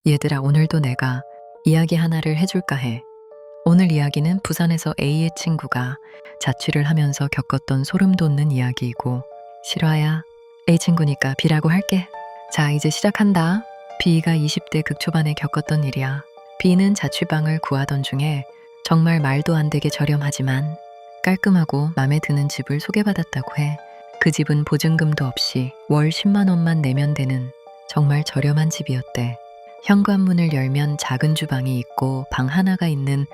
얘들아, 오늘도 내가 이야기 하나를 해줄까 해. 오늘 이야기는 부산에서 A의 친구가 자취를 하면서 겪었던 소름 돋는 이야기이고, 실화야. A 친구니까 B라고 할게. 자, 이제 시작한다. B가 20대 극초반에 겪었던 일이야. B는 자취방을 구하던 중에 정말 말도 안 되게 저렴하지만 깔끔하고 마음에 드는 집을 소개받았다고 해. 그 집은 보증금도 없이 월 10만 원만 내면 되는 정말 저렴한 집이었대. 현관문을 열면 작은 주방이 있고 방 하나가 있는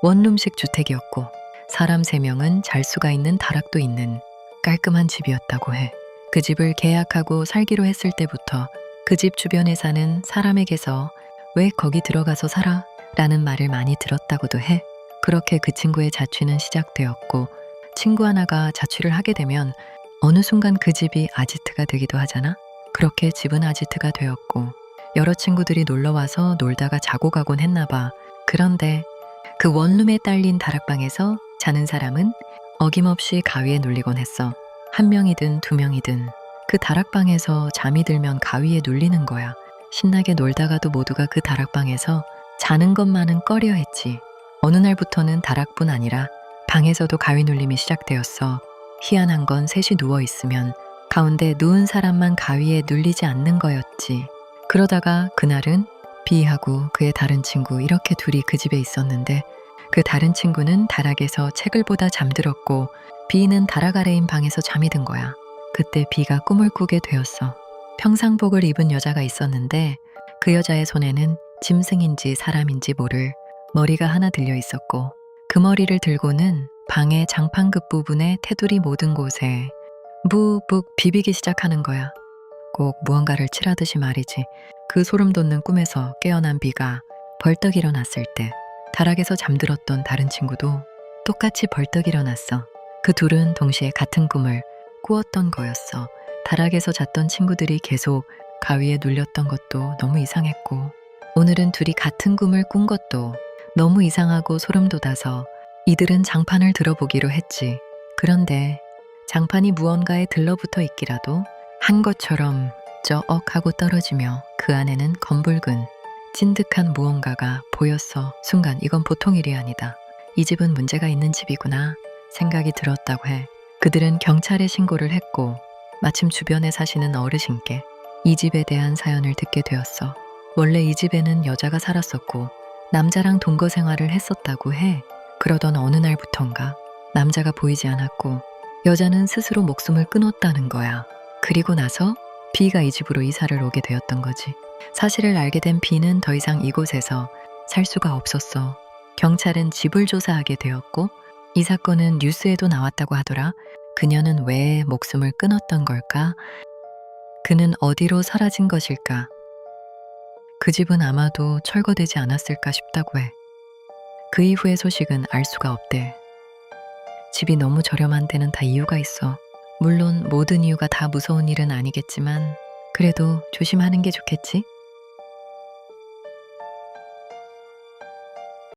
원룸식 주택이었고, 사람 3명은 잘 수가 있는 다락도 있는 깔끔한 집이었다고 해. 그 집을 계약하고 살기로 했을 때부터 그 집 주변에 사는 사람에게서 "왜 거기 들어가서 살아?" 라는 말을 많이 들었다고도 해. 그렇게 그 친구의 자취는 시작되었고, 친구 하나가 자취를 하게 되면 어느 순간 그 집이 아지트가 되기도 하잖아. 그렇게 집은 아지트가 되었고, 여러 친구들이 놀러와서 놀다가 자고 가곤 했나 봐. 그런데 그 원룸에 딸린 다락방에서 자는 사람은 어김없이 가위에 눌리곤 했어. 1명이든 2명이든 그 다락방에서 잠이 들면 가위에 눌리는 거야. 신나게 놀다가도 모두가 그 다락방에서 자는 것만은 꺼려 했지. 어느 날부터는 다락뿐 아니라 방에서도 가위 눌림이 시작되었어. 희한한 건 셋이 누워있으면 가운데 누운 사람만 가위에 눌리지 않는 거였지. 그러다가 그날은 B하고 그의 다른 친구, 이렇게 둘이 그 집에 있었는데, 그 다른 친구는 다락에서 책을 보다 잠들었고 B는 다락 아래인 방에서 잠이 든 거야. 그때 B가 꿈을 꾸게 되었어. 평상복을 입은 여자가 있었는데, 그 여자의 손에는 짐승인지 사람인지 모를 머리가 하나 들려 있었고, 그 머리를 들고는 방의 장판 끝부분에 테두리 모든 곳에 묵묵 비비기 시작하는 거야. 꼭 무언가를 칠하듯이 말이지. 그 소름 돋는 꿈에서 깨어난 B가 벌떡 일어났을 때 다락에서 잠들었던 다른 친구도 똑같이 벌떡 일어났어. 그 둘은 동시에 같은 꿈을 꾸었던 거였어. 다락에서 잤던 친구들이 계속 가위에 눌렸던 것도 너무 이상했고, 오늘은 둘이 같은 꿈을 꾼 것도 너무 이상하고 소름 돋아서 이들은 장판을 들어보기로 했지. 그런데 장판이 무언가에 들러붙어 있기라도 한 것처럼 쩌억 하고 떨어지며 그 안에는 검붉은 찐득한 무언가가 보였어. 순간 이건 보통 일이 아니다. 이 집은 문제가 있는 집이구나 생각이 들었다고 해. 그들은 경찰에 신고를 했고, 마침 주변에 사시는 어르신께 이 집에 대한 사연을 듣게 되었어. 원래 이 집에는 여자가 살았었고 남자랑 동거 생활을 했었다고 해. 그러던 어느 날부턴가 남자가 보이지 않았고 여자는 스스로 목숨을 끊었다는 거야. 그리고 나서 B가 이 집으로 이사를 오게 되었던 거지. 사실을 알게 된 B는 더 이상 이곳에서 살 수가 없었어. 경찰은 집을 조사하게 되었고, 이 사건은 뉴스에도 나왔다고 하더라. 그녀는 왜 목숨을 끊었던 걸까? 그는 어디로 사라진 것일까? 그 집은 아마도 철거되지 않았을까 싶다고 해. 그 이후의 소식은 알 수가 없대. 집이 너무 저렴한 데는 다 이유가 있어. 물론 모든 이유가 다 무서운 일은 아니겠지만 그래도 조심하는 게 좋겠지?